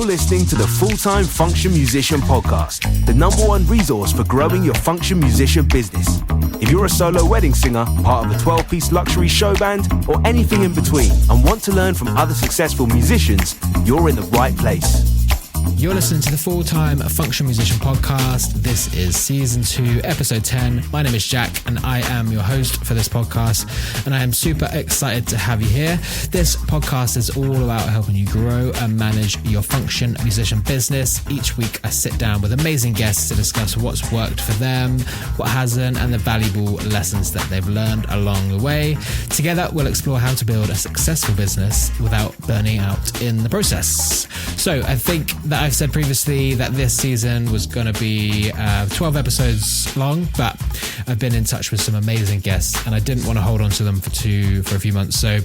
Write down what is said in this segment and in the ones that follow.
You're listening to the Full-Time Function Musician Podcast, the #1 resource for growing your function musician business. If you're a solo wedding singer, part of a 12-piece luxury show band, or anything in between, and want to learn from other successful musicians, you're in the right place. You're listening to the Full-Time Function Musician Podcast. This is Season 2, Episode 10. My name is Jack, and I am your host for this podcast, and I am super excited to have you here. This podcast is all about helping you grow and manage your function musician business. Each week, I sit down with amazing guests to discuss what's worked for them, what hasn't, and the valuable lessons that they've learned along the way. Together, we'll explore how to build a successful business without burning out in the process. So I think that I've said previously that this season was going to be 12 episodes long, but I've been in touch with some amazing guests and I didn't want to hold on to them for a few months. So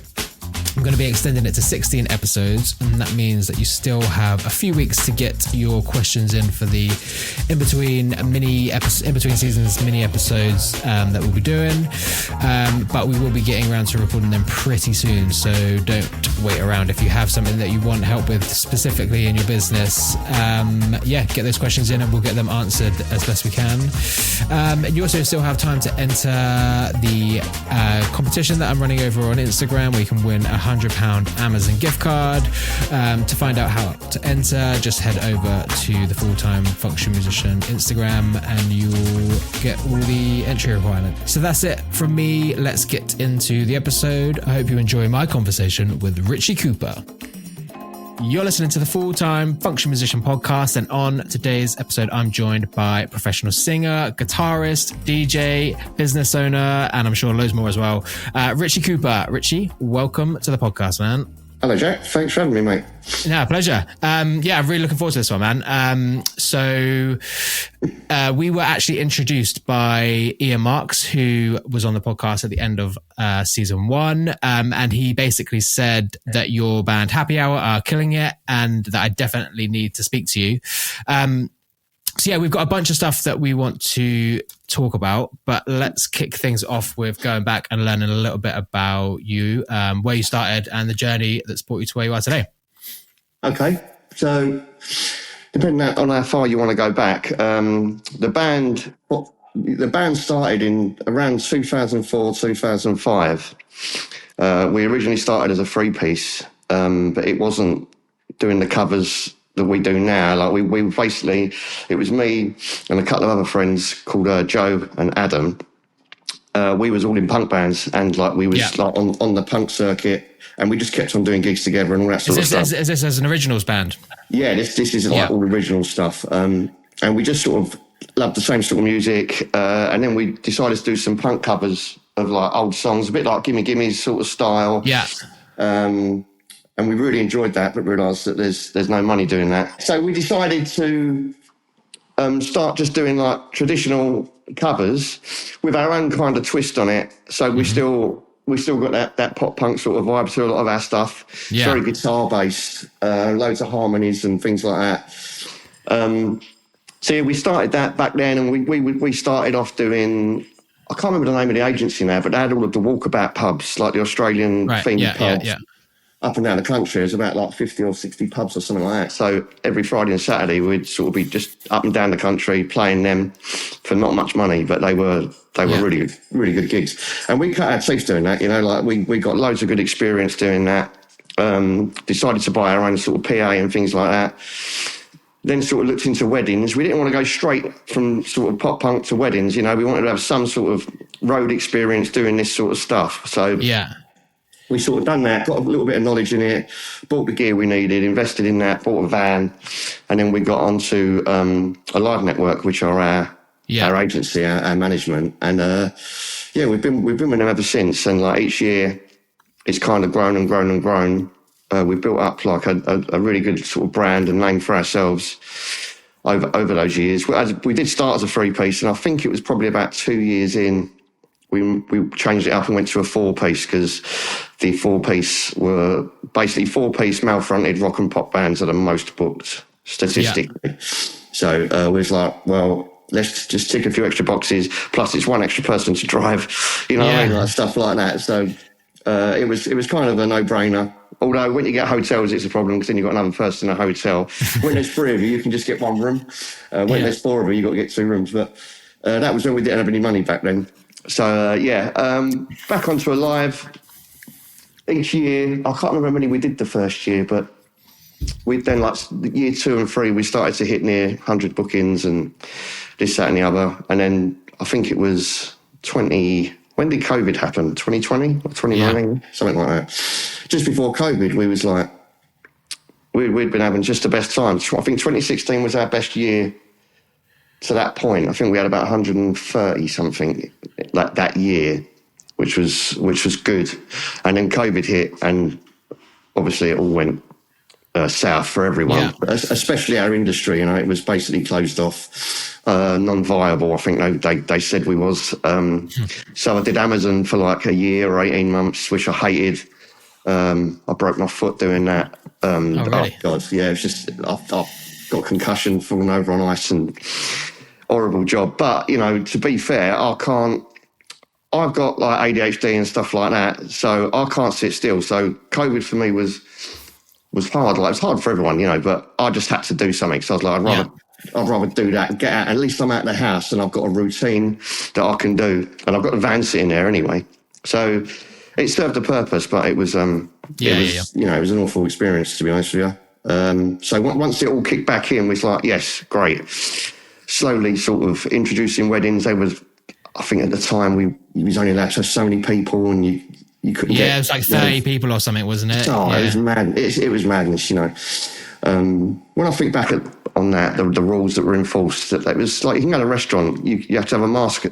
I'm going to be extending it to 16 episodes, and that means that you still have a few weeks to get your questions in for the in between seasons mini episodes that we'll be doing. But we will be getting around to recording them pretty soon, so don't wait around. If you have something that you want help with specifically in your business, get those questions in and we'll get them answered as best we can. And you also still have time to enter the competition that I'm running over on Instagram, where you can win a £100 Amazon gift card. To find out how to enter, just head over to the Full-Time Function Musician Instagram and you'll get all the entry requirements. So that's it from me. Let's get into the episode. I hope you enjoy my conversation with Richie Cooper. You're listening to the Full-Time Function Musician Podcast, and on today's episode, I'm joined by professional singer, guitarist, DJ, business owner, and I'm sure loads more as well, Richie Cooper. Richie, welcome to the podcast, man. Hello, Jack. Thanks for having me, mate. Yeah, pleasure. I'm really looking forward to this one, man. We were actually introduced by Ian Marks, who was on the podcast at the end of season 1. And he basically said that your band Happy Hour are killing it and that I definitely need to speak to you. We've got a bunch of stuff that we want to talk about, but let's kick things off with going back and learning a little bit about you, where you started and the journey that's brought you to where you are today. Okay. So depending on how far you want to go back, the band started in around 2004, 2005. We originally started as a 3-piece, but it wasn't doing the covers that we do now. Like we basically, it was me and a couple of other friends called Joe and Adam. We was all in punk bands, and like we was like on the punk circuit, and we just kept on doing gigs together and all that sort of stuff. Is this as an originals band? Yeah, this is like all original stuff. And we just sort of loved the same sort of music. And then we decided to do some punk covers of like old songs, a bit like Gimme Gimme's sort of style. Yeah. And we really enjoyed that, but realised that there's no money doing that. So we decided to start just doing like traditional covers with our own kind of twist on it. So we still got that pop punk sort of vibe to a lot of our stuff. Yeah. Very guitar based, loads of harmonies and things like that. We started that back then, and we started off doing, I can't remember the name of the agency now, but they had all of the walkabout pubs, like the Australian themed pubs. Yeah. Up and down the country. There's about like 50 or 60 pubs or something like that. So every Friday and Saturday we'd sort of be just up and down the country playing them for not much money, but they were really, really good gigs. And we cut our teeth doing that, like we got loads of good experience doing that. Decided to buy our own sort of PA and things like that. Then sort of looked into weddings. We didn't want to go straight from sort of pop punk to weddings, we wanted to have some sort of road experience doing this sort of stuff. So we sort of done that, got a little bit of knowledge in it, bought the gear we needed, invested in that, bought a van, and then we got onto a live network, which are our agency, our management, and we've been with them ever since. And like each year, it's kind of grown and grown and grown. We've built up like a really good sort of brand and name for ourselves over those years. We did start as a 3-piece, and I think it was probably about 2 years in. We changed it up and went to a 4-piece because the 4-piece were basically 4-piece male-fronted rock and pop bands are the most booked statistically. Yeah. So we was like, well, let's just tick a few extra boxes. Plus, it's one extra person to drive, what I mean, like stuff like that. So it was kind of a no-brainer. Although when you get hotels, it's a problem because then you've got another person in a hotel. When there's 3 of you can just get 1 room. When there's 4 of you, you've got to get 2 rooms. But that was when we didn't have any money back then. So, back onto a live each year. I can't remember how many we did the first year, but we then, like, year 2 and 3, we started to hit near 100 bookings and this, that and the other. And then I think it was 20... When did COVID happen? 2020 or 2019? Something like that. Just before COVID, we was like, we'd been having just the best times. I think 2016 was our best year to that point. I think we had about 130 something like that year, which was good. And then COVID hit, and obviously it all went south for everyone, especially our industry. You know, it was basically closed off, non-viable. I think they said we was. So I did Amazon for like a year or 18 months, which I hated. I broke my foot doing that. Really? Oh God, yeah. It's just I've got concussion, falling over on ice, and horrible job. But you know, to be fair, I can't. I've got like ADHD and stuff like that, so I can't sit still. So COVID for me was hard. Like, it's hard for everyone, you know, but I just had to do something. So I was like, I'd rather do that and get out. At least I'm out of the house and I've got a routine that I can do. And I've got the van sitting there anyway. So it served a purpose, but it was, you know, it was an awful experience, to be honest with you. So once it all kicked back in, we was like, yes, great. Slowly sort of introducing weddings. There was, I think at the time we was only allowed to have so many people, and you couldn't get... Yeah, it was like 30 people or something, wasn't it? Oh, It was mad. It was madness, you know. When I think back on that, the rules that were enforced, that it was like, you can go to a restaurant, you have to have a mask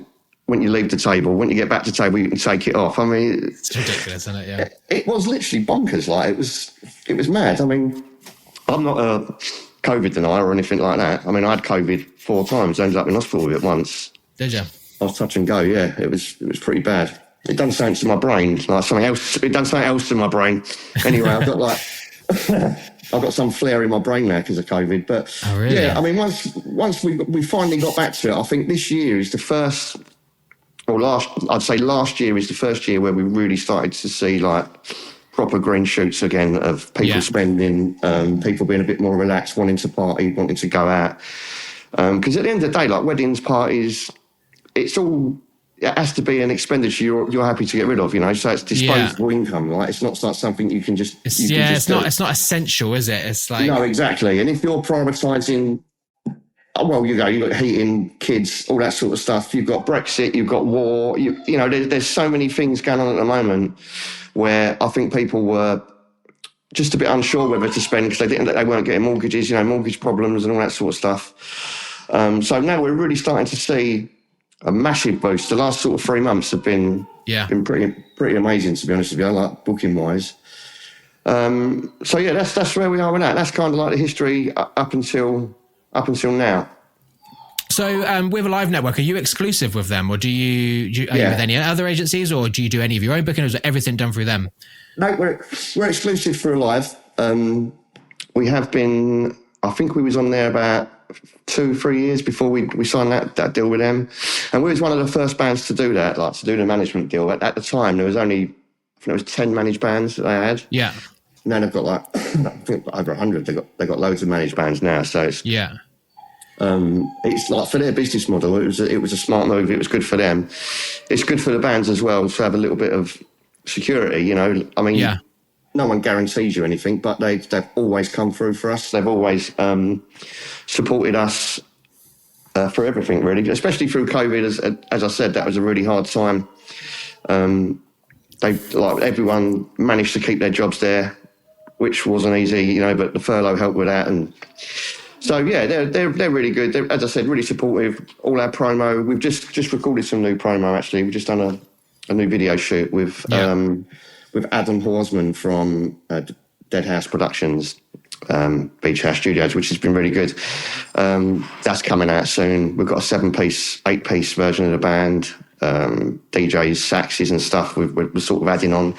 when you leave the table. When you get back to the table, you can take it off. I mean... It's ridiculous, isn't it? Yeah. It was literally bonkers. Like, it was mad. I mean, I'm not a COVID denier or anything like that. I mean, I had COVID 4 times. I ended up in hospital with it once. Did you? I was touch and go, yeah. It was pretty bad. It done something to my brain, like something else. It done something else to my brain. Anyway, I've got like, I've got some flare in my brain now because of COVID. But yeah, I mean, once we finally got back to it, I think this year is the first, or last year is the first year where we really started to see like proper green shoots again of people spending, people being a bit more relaxed, wanting to party, wanting to go out. Because at the end of the day, like weddings, parties, it has to be an expenditure you're happy to get rid of, you know. So it's disposable income, right? It's not something you can just. It's not essential, is it? It's like no, exactly. And if you're prioritising, well, you've got heating, kids, all that sort of stuff. You've got Brexit, you've got war. You know, there's so many things going on at the moment where I think people were just a bit unsure whether to spend because they weren't getting mortgages, you know, mortgage problems and all that sort of stuff. So now we're really starting to see a massive boost. The last sort of 3 months have been pretty amazing, to be honest with you, like booking wise. So yeah, that's where we are with that. That's kind of like the history up until now. So with a live network, are you exclusive with them, or are you with any other agencies, or do you do any of your own booking, or is everything done through them? No, we're exclusive for Alive. We have been. I think we was on there about 2-3 years before we signed that deal with them, and we was one of the first bands to do that, like to do the management deal. At the time, there was only, I think there was 10 managed bands that they had. Yeah. Now they've got like I think over 100. They got loads of managed bands now. So it's it's like for their business model, it was a smart move. It was good for them. It's good for the bands as well to have a little bit of security. You know, I mean, no one guarantees you anything, but they've always come through for us. They've always supported us for everything, really, especially through COVID. As I said, that was a really hard time. Everyone managed to keep their jobs there, which wasn't easy, you know, but the furlough helped with that. And so, yeah, they're really good. They're, as I said, really supportive. All our promo, we've just recorded some new promo, actually. We've just done a new video shoot with Adam Horsman from Dead House Productions, Beach House Studios, which has been really good. That's coming out soon. We've got a 7-piece, 8-piece version of the band, DJs, saxes and stuff we're sort of adding on.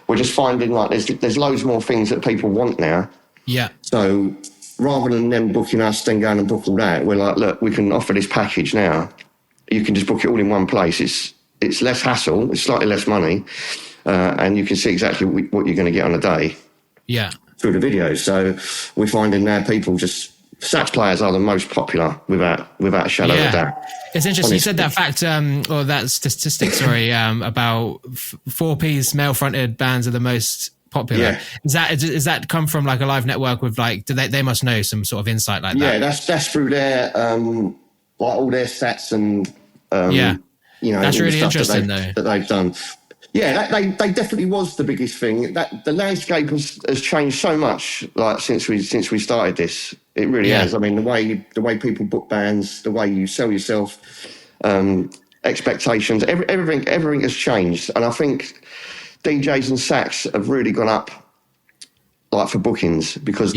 We're just finding like there's loads more things that people want now. Yeah. So rather than them booking us, then going and book all that, we're like, look, we can offer this package now. You can just book it all in one place. It's less hassle. It's slightly less money. And you can see exactly what you're going to get on a day. Yeah. through the videos. So we're finding now people just, sax players are the most popular without a shadow of a doubt. It's interesting. Honestly. You said that fact, or that statistic, sorry, about 4-piece male-fronted bands are the most popular. Yeah. Is that come from like a live network with like, they must know some sort of insight like that? Yeah, that's through their, like all their stats and, you know, that's all the really stuff interesting that they've done. Yeah, they definitely was the biggest thing. That the landscape has changed so much, like since we started this. It really has. I mean, the way people book bands, the way you sell yourself, expectations, everything has changed. And I think DJs and sax have really gone up, like for bookings, because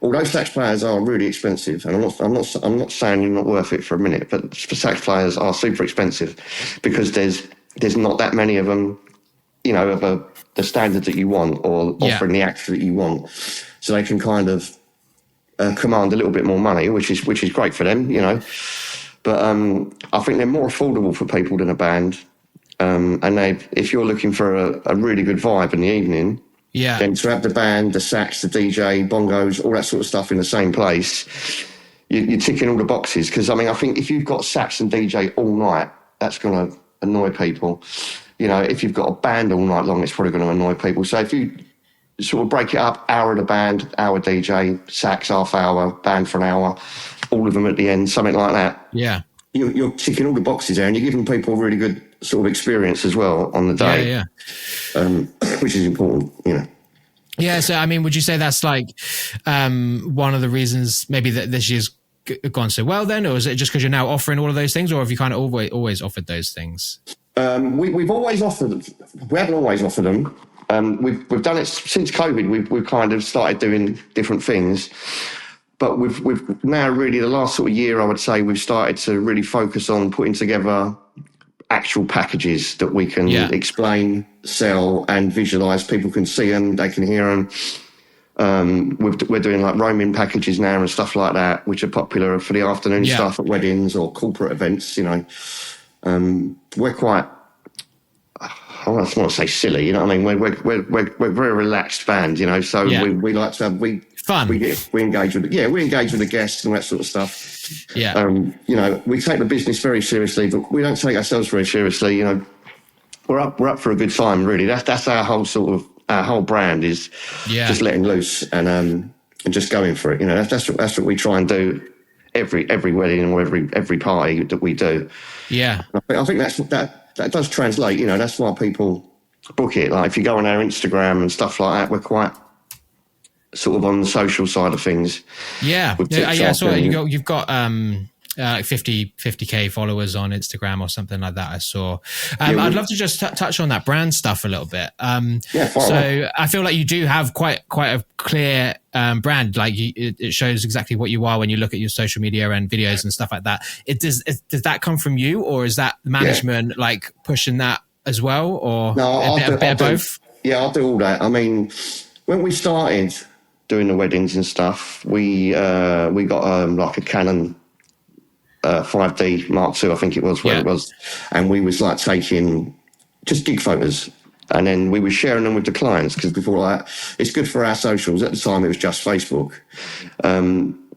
although sax players are really expensive, and I'm not saying you're not worth it for a minute, but for sax players are super expensive because there's not that many of them, you know, of the standard that you want or offering the acts that you want, so they can kind of command a little bit more money, which is great for them, you know. But I think they're more affordable for people than a band, and if you're looking for a really good vibe in the evening, then to have the band, the sax, the DJ, bongos, all that sort of stuff in the same place, you're ticking all the boxes. Because I mean, I think if you've got sax and DJ all night, that's going to annoy people. You know, if you've got a band all night long, it's probably going to annoy people. So if you sort of break it up, hour of the band, hour DJ, sax half hour, band for an hour, all of them at the end, something like that. Yeah. You're ticking all the boxes there, and you're giving people a really good sort of experience as well on the day. Which is important, you know. Yeah, so I mean, would you say that's like one of the reasons maybe that this year's gone so well then, or is it just because you're now offering all of those things, or have you kind of always offered those things? We've always offered them. We haven't always offered them. We've done it since COVID. We've kind of started doing different things, but we've now really the last sort of year, I would say, we've started to really focus on putting together actual packages that we can explain, sell, and visualize. People can see them, they can hear them. We're doing like roaming packages now and stuff like that, which are popular for the afternoon stuff at weddings or corporate events. You know, we're quite, I don't want to say silly, you know what I mean? We're a very relaxed band, you know, so we like to have, fun. We engage with the guests and all that sort of stuff. Yeah. You know, we take the business very seriously, but we don't take ourselves very seriously. You know, we're up for a good time, really. That's our whole sort of, our whole brand is just letting loose and just going for it. You know, that's what we try and do every wedding or every party that we do. Yeah. I think that does translate. You know, that's why people book it. Like if you go on our Instagram and stuff like that, we're quite sort of on the social side of things. Yeah. I saw you've got like 50k followers on Instagram or something like that. I saw. I'd love to just touch on that brand stuff a little bit. So I feel like you do have quite a clear brand. Like it shows exactly what you are when you look at your social media and videos and stuff like that. Does that come from you, or is that management like pushing that as well, or a bit of both? Yeah, I'll do all that. I mean, when we started doing the weddings and stuff, we got like a Canon 5D Mark II, I think it was, it was, and we was like taking just gig photos, and then we were sharing them with the clients, because before that, it's good for our socials. At the time, it was just Facebook.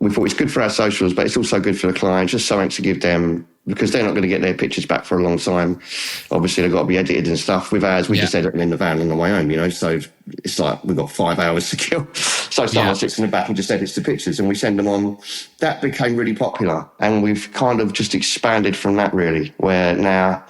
We thought it's good for our socials, but it's also good for the clients, just something to give them, because they're not going to get their pictures back for a long time. Obviously, they've got to be edited and stuff. With ours, we just edit them in the van on the way home, you know, so it's like we've got 5 hours to kill. So someone sits in the back and just edits the pictures, and we send them on. That became really popular, and we've kind of just expanded from that, really, where now,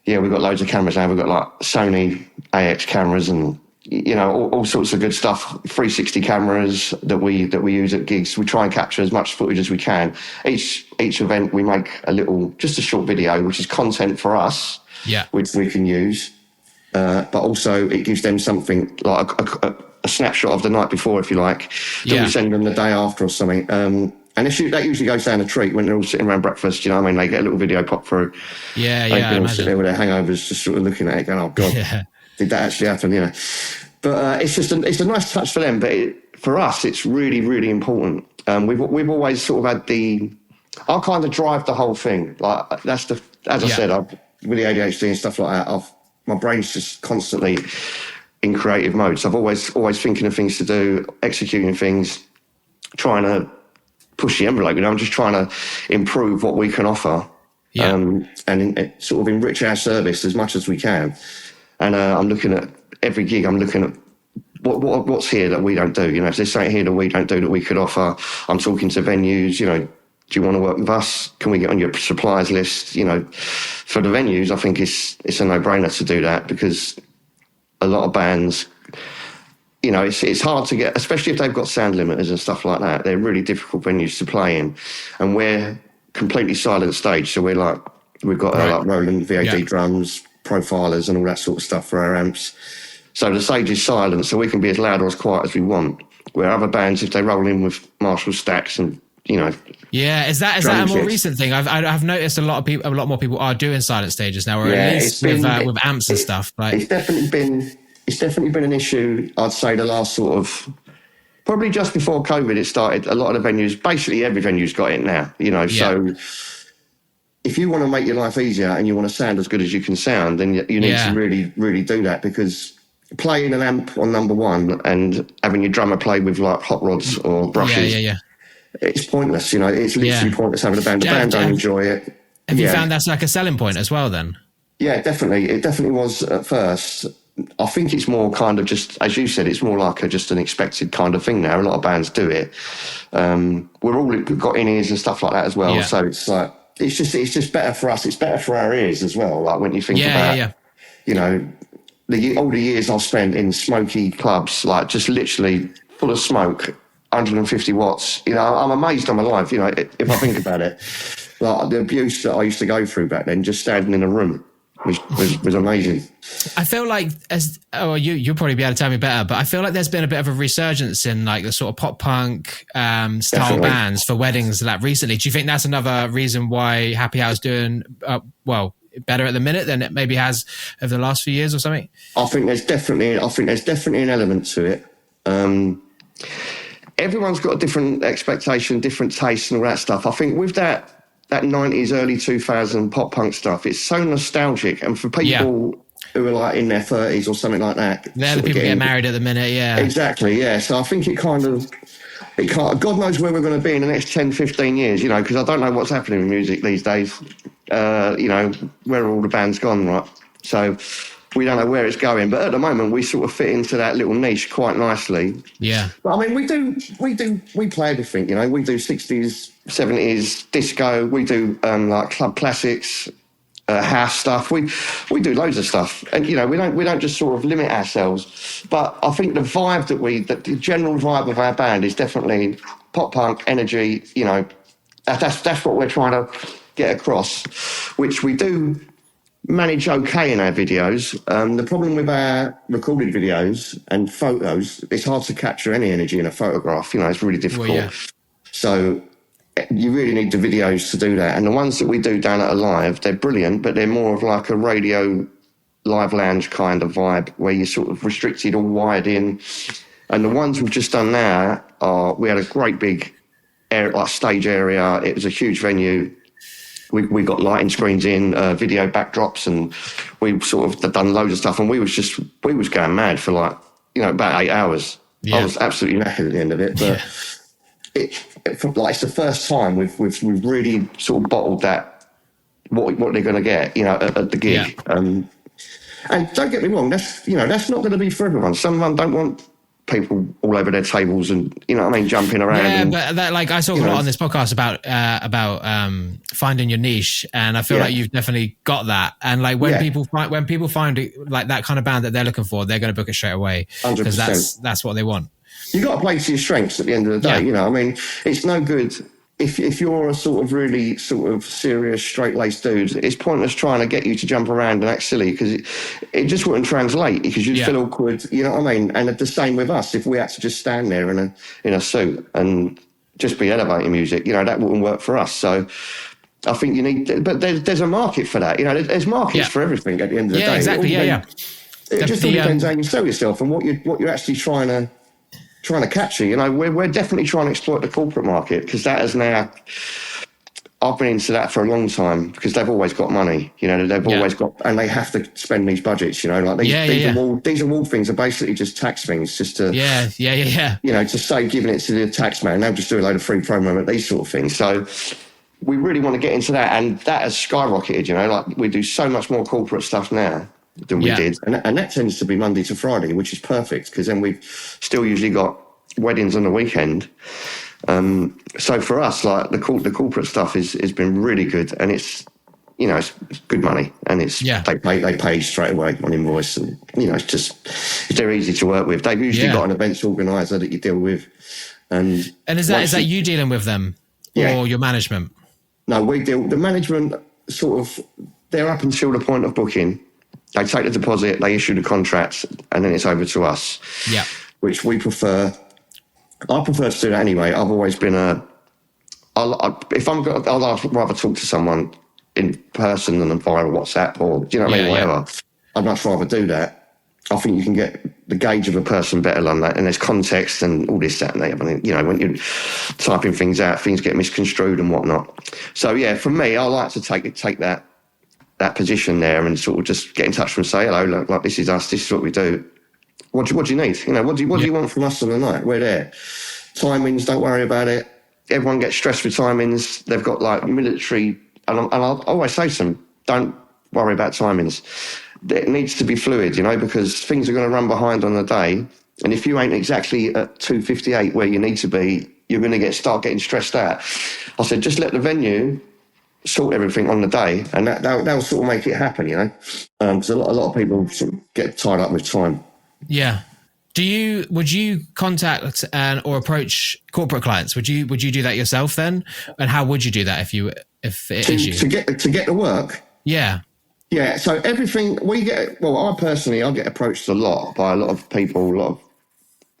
we've got loads of cameras now. We've got like Sony AX cameras and, you know, all sorts of good stuff, 360 cameras that we use at gigs. We try and capture as much footage as we can. Each event we make just a short video, which is content for us, which we can use. But also it gives them something like a snapshot of the night before, if you like, that we send them the day after or something. And that usually goes down a treat when they're all sitting around breakfast, you know what I mean? They get a little video pop through. They can all sit there with their hangovers, just sort of looking at it going, oh God, did that actually happen, you know? But it's a nice touch for them, but for us, it's really, really important. We've always sort of had I'll kind of drive the whole thing. Like as I said, with the ADHD and stuff like that, my brain's just constantly in creative mode. So I've always thinking of things to do, executing things, trying to push the envelope. I'm just trying to improve what we can offer, and sort of enrich our service as much as we can. And I'm looking at every gig. I'm looking at what's here that we don't do. If there's something here that we don't do that we could offer, I'm talking to venues. Do you want to work with us? Can we get on your suppliers list? For the venues, I think it's a no-brainer to do that, because a lot of bands, it's hard to get, especially if they've got sound limiters and stuff like that. They're really difficult venues to play in, and we're completely silent stage. So we've got like Roland VAD drums, profilers, and all that sort of stuff for our amps. So the stage is silent, so we can be as loud or as quiet as we want. Where other bands, if they roll in with Marshall stacks and is that a more recent thing? I've noticed a lot more people are doing silent stages now, or at least with amps and stuff. Like, it's definitely been an issue. I'd say the last sort of, probably just before COVID, it started. A lot of the venues, basically every venue's got it now. So if you want to make your life easier and you want to sound as good as you can sound, then you need to really, really do that, because playing an amp on number one and having your drummer play with like hot rods or brushes. It's pointless, it's literally pointless having a band. The band don't enjoy it. Have you found that's like a selling point as well then? Yeah, definitely. It definitely was at first. I think it's more kind of just, as you said, it's more like just an expected kind of thing now. A lot of bands do it. We're all got in-ears and stuff like that as well. Yeah. So it's like, it's just better for us. It's better for our ears as well. Like when you think about, the older years I've spent in smoky clubs, like just literally full of smoke, 150 watts. I'm amazed I'm alive, if I think about it. Like the abuse that I used to go through back then, just standing in a room was amazing. I feel like, you'll probably be able to tell me better, but I feel like there's been a bit of a resurgence in like the sort of pop punk style bands for weddings like recently. Do you think that's another reason why Happy Hour's doing better at the minute than it maybe has over the last few years or something? I think there's definitely an element to it. Everyone's got a different expectation, different taste and all that stuff. I think with that 90s, early 2000 pop punk stuff, it's so nostalgic. And for people who are like in their 30s or something like that. They're the people getting married at the minute, Exactly, So I think God knows where we're going to be in the next 10, 15 years, because I don't know what's happening with music these days. Where are all the bands gone, right? So we don't know where it's going, but at the moment we sort of fit into that little niche quite nicely. Yeah. But I mean, we play everything, we do 60s, 70s, disco, we do like club classics, house stuff. We do loads of stuff, and we don't just sort of limit ourselves. But I think the general vibe of our band is definitely pop punk energy. That's what we're trying to get across, which we do manage okay in our videos. The problem with our recorded videos and photos, it's hard to capture any energy in a photograph. It's really difficult. Well, so you really need the videos to do that. And the ones that we do down at a live, they're brilliant, but they're more of like a radio live lounge kind of vibe where you're sort of restricted or wired in. And the ones we've just done now we had a great big stage area. It was a huge venue. We got lighting screens in, video backdrops, and we sort of done loads of stuff. And we was going mad for about 8 hours. I was absolutely knackered at the end of it. But it's the first time we've really sort of bottled that what they're going to get, at the gig. Yeah. And don't get me wrong, that's not going to be for everyone. Some of them don't want people all over their tables and jumping around. But that, I talk a lot on this podcast about finding your niche, and I feel like you've definitely got that. And when people find it, like that kind of band that they're looking for, they're going to book it straight away because that's what they want. You got to play to your strengths at the end of the day. It's no good if you're a sort of really sort of serious, straight-laced dude. It's pointless trying to get you to jump around and act silly because it just wouldn't translate because you'd feel awkward. You know what I mean? And the same with us. If we had to just stand there in a suit and just be elevator music, that wouldn't work for us. So I think you need, but there's a market for that. There's markets for everything at the end of the day. Exactly. It just all depends how you sell yourself and what you're actually trying to capture. We're definitely trying to exploit the corporate market because that is now, I've been into that for a long time because they've always got money, you know, they've always got, and they have to spend these budgets, you know, like these award things are basically just tax things, just to, you know, to save giving it to the tax man. They'll just do a load of free promo at these sort of things. So we really want to get into that, and that has skyrocketed, you know, like we do so much more corporate stuff now than we did. And that tends to be Monday to Friday, which is perfect because then we've still usually got weddings on the weekend. So for us, like the corporate stuff has been really good, and it's, you know, it's good money, and it's they pay straight away on invoice, and you know, they're easy to work with. They've usually got an events organizer that you deal with, and is that you dealing with them or your management? No, we deal the management sort of. They're up until the point of booking. They take the deposit, they issue the contracts, and then it's over to us. Yeah, which we prefer. I prefer to do that anyway. I've always been I'd rather talk to someone in person than via WhatsApp or, do you know what I mean? Whatever. I'd much rather do that. I think you can get the gauge of a person better on that, and there's context and all this, that, and that. I mean, you know, when you're typing things out, things get misconstrued and whatnot. So yeah, for me, I like to take that position there and sort of just get in touch with them and say, hello, look, like this is us, this is what we do. What do you need? You know, what do you want from us on the night? We're there. Timings, don't worry about it. Everyone gets stressed with timings. They've got like military, and I'll always say to them, don't worry about timings. It needs to be fluid, you know, because things are going to run behind on the day. And if you ain't exactly at 2:58 where you need to be, you're going to start getting stressed out. I said, just let the venue sort everything on the day, and that'll sort of make it happen, you know. Because a lot of people sort of get tied up with time. Yeah. Would you contact or approach corporate clients? Would you do that yourself then? And how would you do that if it is you? To get the work? Yeah. Yeah. So everything we get, I get approached a lot by a lot of people, a lot of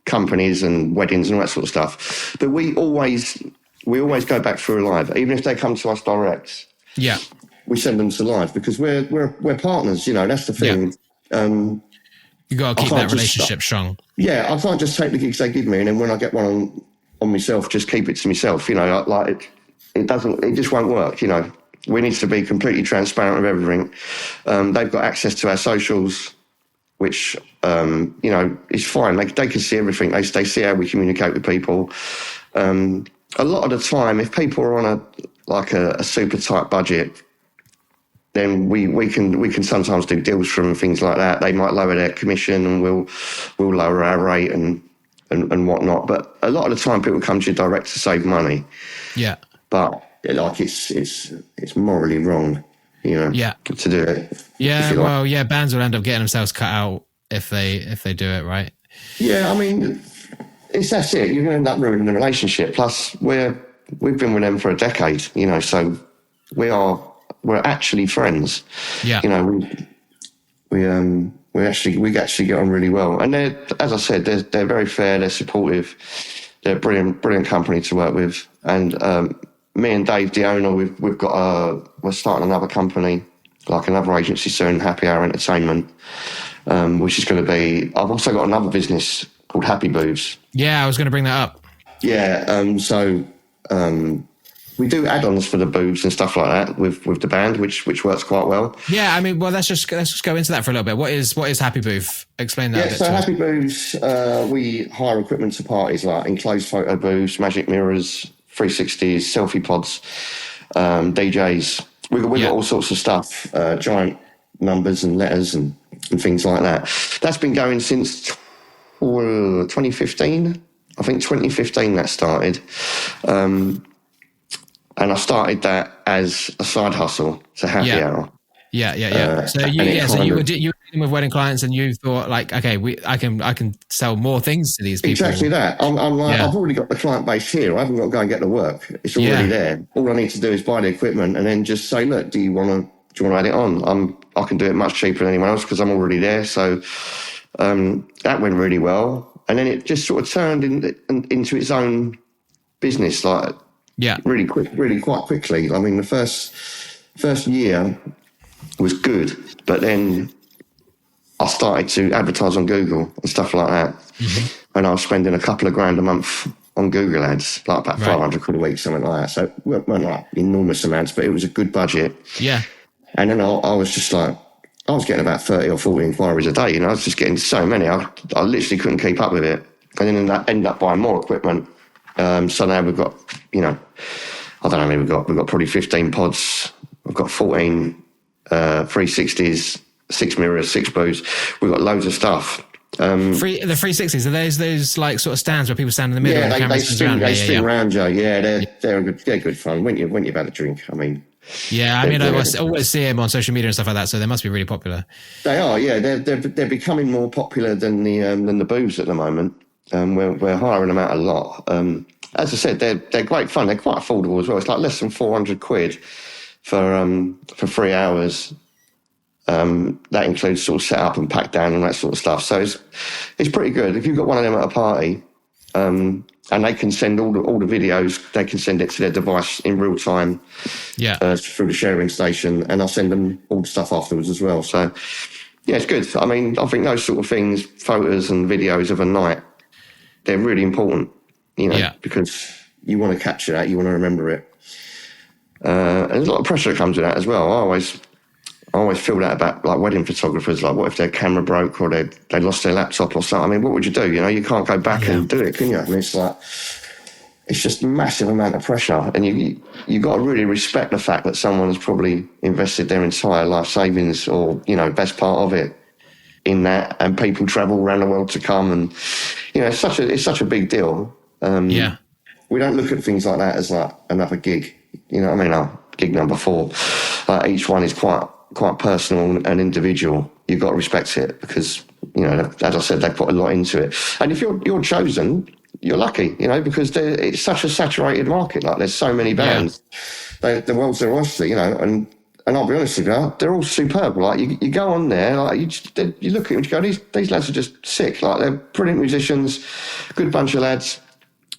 companies and weddings and all that sort of stuff. But we always go back through live, even if they come to us direct. Yeah. We send them to live because we're partners, you know, that's the thing. Yeah. You got to keep that relationship strong. Yeah, I can't just take the gigs they give me, and then when I get one on myself, just keep it to myself. You know, like it just won't work. You know, we need to be completely transparent with everything. They've got access to our socials, which you know is fine. They can see everything. They see how we communicate with people. A lot of the time, if people are on a super tight budget, then we can sometimes do deals from things like that. They might lower their commission, and we'll lower our rate and whatnot. But a lot of the time, people come to you direct to save money. Yeah. But like it's morally wrong, you know. Yeah. To do it. Yeah. Well, yeah. Bands will end up getting themselves cut out if they do it right. Yeah. I mean, that's it. You're going to end up ruining the relationship. Plus, we've been with them for a decade, you know. So we're actually friends. Yeah. You know, we actually get on really well. And they're, as I said, they're very fair, they're supportive, they're brilliant company to work with. And me and Dave, the owner, we're starting another company, like another agency soon, Happy Hour Entertainment, which is going to be, I've also got another business called Happy Booths. Yeah, I was going to bring that up. Yeah, we do add-ons for the booths and stuff like that with the band, which works quite well. Yeah, I mean, well, let's just go into that for a little bit. What is Happy Booth? Explain that. Yeah, so Happy Booths, we hire equipment to parties like enclosed photo booths, magic mirrors, 360s, selfie pods, DJs. We've got all sorts of stuff, giant numbers and letters and things like that. That's been going since 2015. I think 2015 that started. And I started that as a side hustle, so Happy Hour. Yeah. So you were dealing with wedding clients, and you thought like, okay, I can sell more things to these people. Exactly that. I'm like, I've already got the client base here. I haven't got to go and get the work. It's already there. All I need to do is buy the equipment and then just say, look, do you want to add it on? I can do it much cheaper than anyone else because I'm already there. So that went really well, and then it just sort of turned into its own business, like. Yeah, really quite quickly. I mean, the first year was good, but then I started to advertise on Google and stuff like that, and I was spending a couple of grand a month on Google ads, like about 500 quid a week, something like that. So it weren't like enormous amounts, but it was a good budget. Yeah. And then I was just like, I was getting about 30 or 40 inquiries a day, I was just getting so many, I literally couldn't keep up with it. And then I ended up buying more equipment. So now we've got, I don't know, we've got probably 15 pods, we've got 14 360s, 6 mirrors, 6 booths, we've got loads of stuff. The 360s, are those like sort of stands where people stand in the middle? Yeah, and they spin around you. Yeah, Yeah. they're good fun. When you've had a drink, I mean. Yeah, I mean, I always see them on social media and stuff like that, so they must be really popular. They are, yeah. They're becoming more popular than the booths at the moment. We're hiring them out a lot. As I said, they're great fun. They're quite affordable as well. It's like less than 400 quid for 3 hours. That includes sort of set up and pack down and that sort of stuff. So it's pretty good. If you've got one of them at a party, and they can send all the videos, they can send it to their device in real time, through the sharing station, and I'll send them all the stuff afterwards as well. So yeah, it's good. I mean, I think those sort of things, photos and videos of a night, they're really important, because you want to capture that, you want to remember it. And there's a lot of pressure that comes with that as well. I always feel that about like wedding photographers, like what if their camera broke or they lost their laptop or something? I mean, what would you do? You can't go back and do it, can you? I mean, it's just a massive amount of pressure, and you got to really respect the fact that someone has probably invested their entire life savings or, best part of it in that, and people travel around the world to come, and, it's such a big deal. We don't look at things like that as like another gig, you know what I mean? Our gig number 4, each one is quite personal and individual. You've got to respect it because, as I said, they put a lot into it. And if you're chosen, you're lucky, because it's such a saturated market. Like, there's so many bands. The world's their oyster, and I'll be honest with you, they're all superb. Like, you go on there, like, you look at them and you go, these lads are just sick. Like, they're brilliant musicians, good bunch of lads.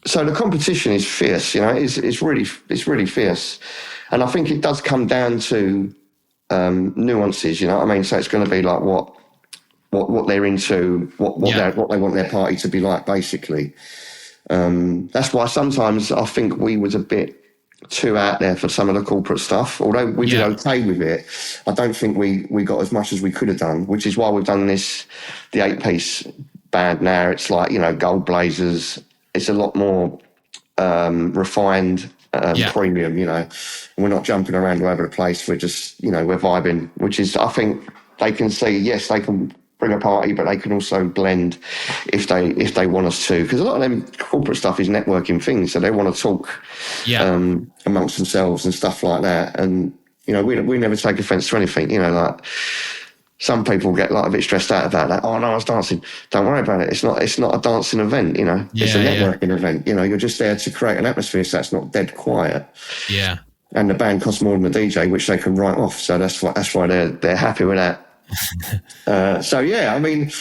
So the competition is fierce, it's really fierce. And I think it does come down to nuances, you know what I mean? So it's going to be like what they're into, what they want their party to be like, basically. That's why sometimes I think we was a bit too out there for some of the corporate stuff. Although we did okay with it, I don't think we got as much as we could have done, which is why we've done the 8-piece band now. It's like, gold blazers. It's a lot more refined, premium, we're not jumping around all over the place. We're just, we're vibing, which is, I think they can see, yes, they can bring a party, but they can also blend if they want us to. Because a lot of them corporate stuff is networking things, so they want to talk amongst themselves and stuff like that. And, we never take offence to anything, like, some people get like a bit stressed out about that. Oh no, I was dancing. Don't worry about it. It's not a dancing event, It's a networking event. You're just there to create an atmosphere so it's not dead quiet. Yeah. And the band costs more than the DJ, which they can write off. So that's why they're happy with that. So yeah, I mean,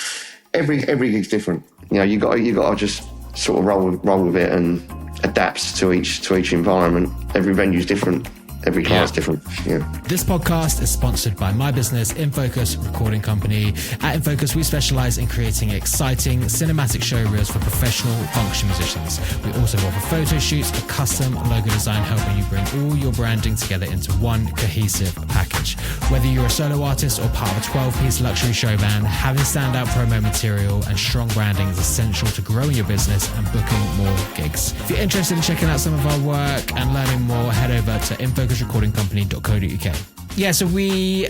every gig's different. You got to just sort of roll with it and adapt to each environment. Every venue's different. Every client's different. Yeah. This podcast is sponsored by my business, InFocus Recording Company. At InFocus, we specialize in creating exciting cinematic show reels for professional function musicians. We also offer photo shoots, a custom logo design, helping you bring all your branding together into one cohesive package. Whether you're a solo artist or part of a 12-piece luxury show band, having standout promo material and strong branding is essential to growing your business and booking more gigs. If you're interested in checking out some of our work and learning more, head over to infocusrecordingcompany.co.uk. Yeah, so we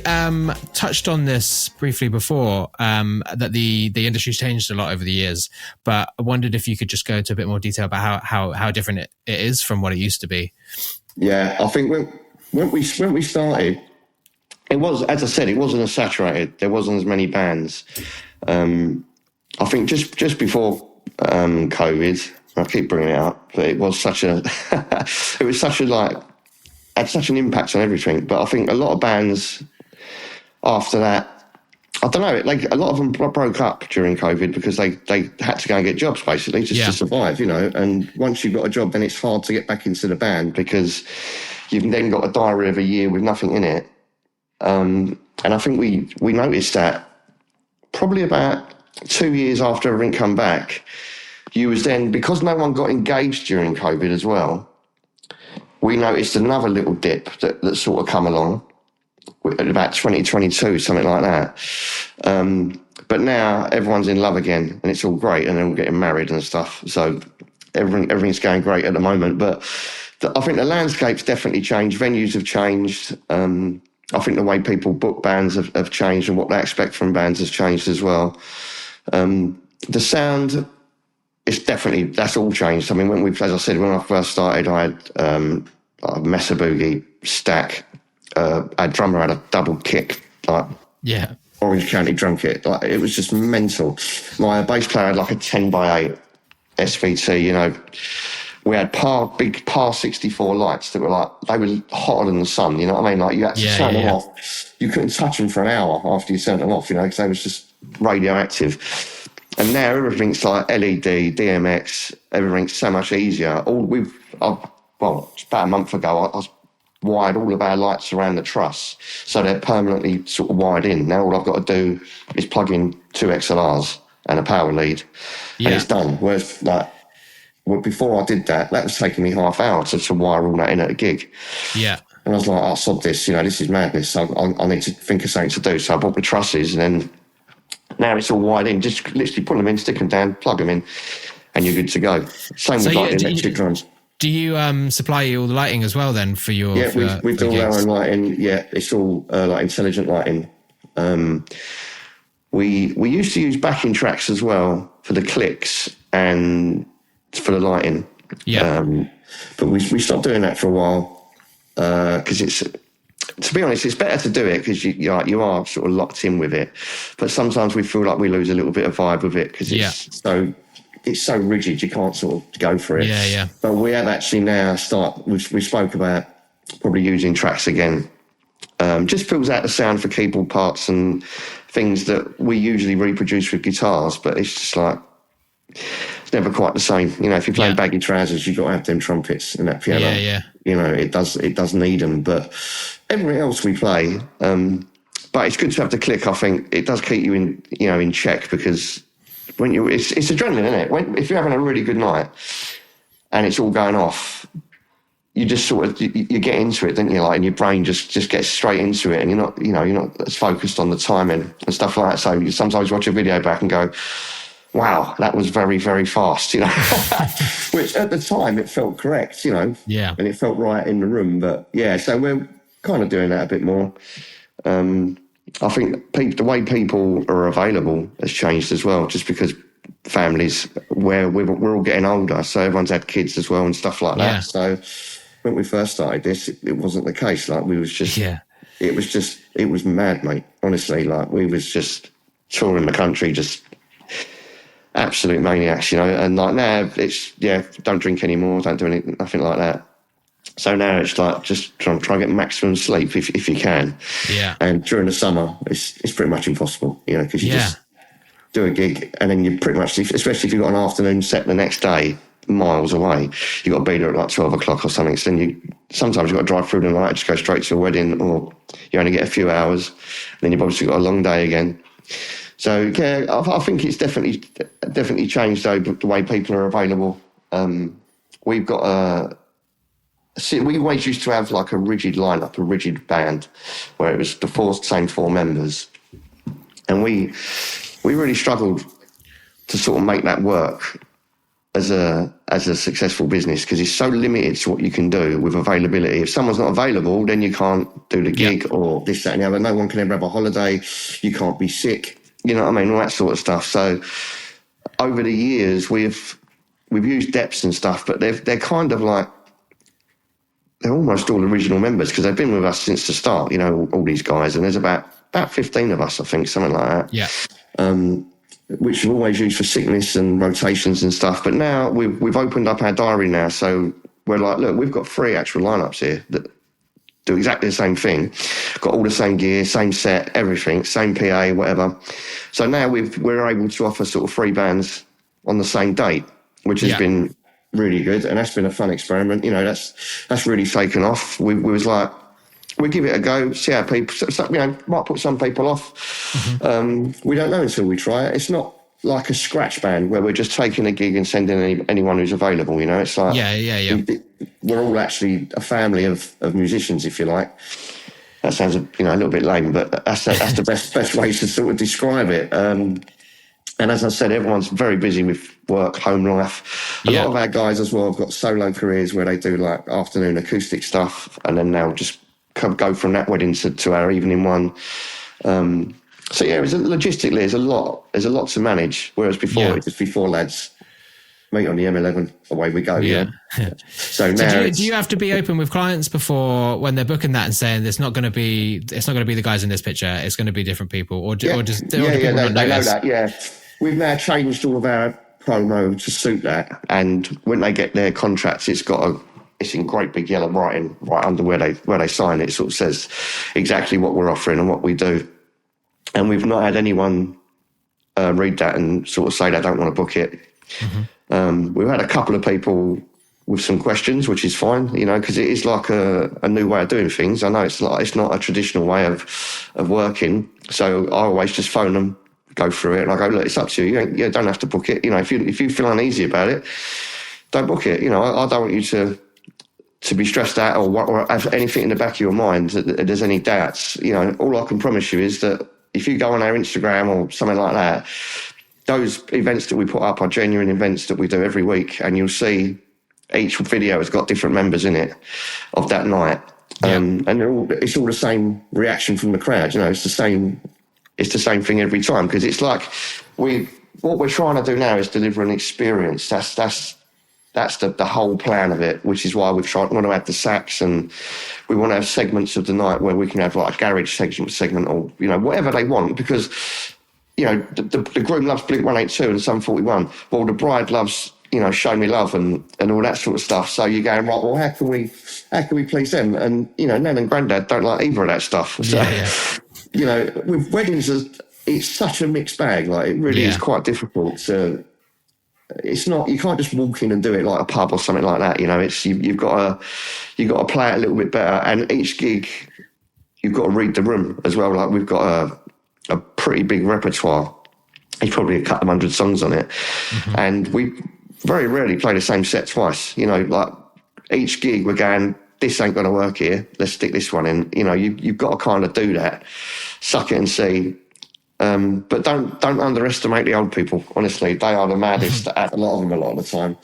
touched on this briefly before, that the industry's changed a lot over the years, but I wondered if you could just go into a bit more detail about how different it is from what it used to be. Yeah, I think when we started, it was, as I said, it wasn't as saturated. There wasn't as many bands. I think just before COVID, I keep bringing it up, but it was such a had such an impact on everything. But I think a lot of bands after that, I don't know, like a lot of them broke up during COVID because they had to go and get jobs, basically, just to survive, And once you've got a job, then it's hard to get back into the band because you've then got a diary of a year with nothing in it. And I think we noticed that probably about 2 years after everything come back, you was then, because no one got engaged during COVID as well, we noticed another little dip that sort of come along at about 2022, something like that. But now everyone's in love again and it's all great and they're all getting married and stuff. So everything's going great at the moment. But I think the landscape's definitely changed. Venues have changed. I think the way people book bands have changed, and what they expect from bands has changed as well. The sound, that's all changed. I mean, as I said, when I first started, I had a Mesa Boogie stack. Our drummer had a double kick, like Orange County drum kit. Like, it was just mental. My bass player had like a 10x8 SVT, you know. We had big par 64 lights that were like, they were hotter than the sun, you know what I mean? Like, you had to turn them off. You couldn't touch them for an hour after you turned them off, you know, because they was just radioactive. And now everything's like LED, DMX, everything's so much easier. About a month ago, I wired all of our lights around the truss, so they're permanently sort of wired in. Now all I've got to do is plug in 2 XLRs and a power lead, and it's done. Whereas, like, before I did that was taking me half hour to wire all that in at a gig. Yeah. And I was like, sod this, you know, this is madness. I need to think of something to do. So I bought the trusses, and then now it's all wired in. Just literally put them in, stick them down, plug them in, and you're good to go. Same with like the electric drums. Do you supply all the lighting as well then for your? Yeah, we do all our own lighting. Yeah, it's all like intelligent lighting. We used to use backing tracks as well for the clicks and for the lighting. Yeah. But we stopped doing that for a while because to be honest, it's better to do it because you are sort of locked in with it. But sometimes we feel like we lose a little bit of vibe with it because it's so rigid, you can't sort of go for it. Yeah. But we have actually now we spoke about probably using tracks again. Just fills out the sound for keyboard parts and things that we usually reproduce with guitars, but it's just like, it's never quite the same. You know, if you're playing baggy trousers, you've got to have them trumpets and that piano. Yeah. You know, it does need them. But everything else we play, but it's good to have the click. I think it does keep you in check, because when it's adrenaline, isn't it? If you're having a really good night and it's all going off, you just sort of you get into it, don't you? Like, and your brain just gets straight into it, and you're not as focused on the timing and stuff like that. So you sometimes watch a video back and go, wow, that was very, very fast, you know. Which at the time it felt correct, you know. Yeah. And it felt right in the room. But yeah, so we're kind of doing that a bit more. I think the way people are available has changed as well, just because families, we're all getting older, so everyone's had kids as well and stuff like that. So when we first started this, it wasn't the case. Like, we was just, it was mad, mate. Honestly, like, we was just touring the country, just absolute maniacs, you know. And like, now it's don't drink anymore, don't do nothing like that. So now it's like just try and get maximum sleep if you can. Yeah. And during the summer, it's pretty much impossible, you know, because you just do a gig and then you pretty much, especially if you've got an afternoon set the next day, miles away, you've got to be there at like 12 o'clock or something. So then sometimes you've got to drive through the night, just go straight to a wedding, or you only get a few hours. Then you've obviously got a long day again. So yeah, I think it's definitely changed though, the way people are available. We've got we always used to have like a rigid lineup, a rigid band, where it was the same four members, and we really struggled to sort of make that work as a successful business, because it's so limited to what you can do with availability. If someone's not available, then you can't do the gig or this, that, and the other. No one can ever have a holiday. You can't be sick. You know what I mean? All that sort of stuff. So over the years, we've used Deps and stuff, but they're kind of like, they're almost all original members, because they've been with us since the start, you know, all these guys. And there's about 15 of us, I think, something like that. Yeah. Which we've always used for sickness and rotations and stuff. But now we've opened up our diary now. So we're like, look, we've got 3 actual lineups here that do exactly the same thing. Got all the same gear, same set, everything, same PA, whatever. So now we're able to offer sort of 3 bands on the same date, which has been really good, and that's been a fun experiment. You know, that's really taken off. We was like, we give it a go, see how people, you know, might put some people off. Mm-hmm. We don't know until we try it. It's not like a scratch band where we're just taking a gig and sending anyone who's available. It's like we're all actually a family of musicians, if you like. That sounds a little bit lame, but that's the best way to sort of describe it. And as I said, everyone's very busy with work, home life. A lot of our guys as well have got solo careers where they do like afternoon acoustic stuff, and then they'll just go from that wedding to our evening one. So logistically, there's a lot to manage. Whereas before lads meet on the M11, away we go. Yeah. So now, do you have to be open with clients before when they're booking that and saying it's not going to be the guys in this picture, it's going to be different people, or do people not they know notice? that. Yeah, we've now changed all of our promo to suit that, and when they get their contracts, it's in great big yellow writing right under where they sign it. It sort of says exactly what we're offering and what we do. And we've not had anyone read that and sort of say they don't want to book it. Mm-hmm. We've had a couple of people with some questions, which is fine, because it is like a new way of doing things. I know it's not a traditional way of working. So I always just phone them, go through it, and I go, look, it's up to you. You don't have to book it. If you feel uneasy about it, don't book it. I don't want you to be stressed out or have anything in the back of your mind that there's any doubts. All I can promise you is that if you go on our Instagram or something like that, those events that we put up are genuine events that we do every week, and you'll see each video has got different members in it of that night. And it's all the same reaction from the crowd. It's the same thing every time, because it's like what we're trying to do now is deliver an experience. That's the whole plan of it, which is why want to add the sax, and we want to have segments of the night where we can have like a garage segment or, whatever they want, because, the groom loves Blink-182 and Sum 41. Well, the bride loves, Show Me Love and all that sort of stuff. So you're going, right, well, how can we please them? And, Nan and Grandad don't like either of that stuff. So, with weddings, it's such a mixed bag. Like, it really is quite difficult to... It's not, you can't just walk in and do it like a pub or something like that. It's you've got to play it a little bit better, and each gig you've got to read the room as well. Like, we've got a pretty big repertoire. There's probably a couple of hundred songs on it, and we very rarely play the same set twice. Like each gig we're going, this ain't going to work here. Let's stick this one in. You've got to kind of do that, suck it and see. But don't underestimate the old people. Honestly, they are the maddest at a lot of them a lot of the time.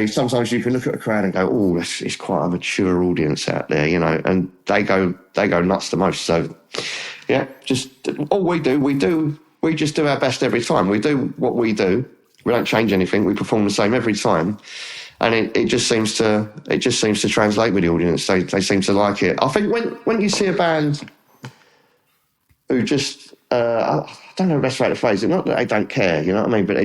Sometimes you can look at a crowd and go, "Oh, it's quite a mature audience out there," and they go nuts the most. So, just all we just do our best every time. We do what we do. We don't change anything. We perform the same every time, and it just seems to translate with the audience. They seem to like it. I think when you see a band who just I don't know the best way to phrase it. Not that they don't care, you know what I mean, but they're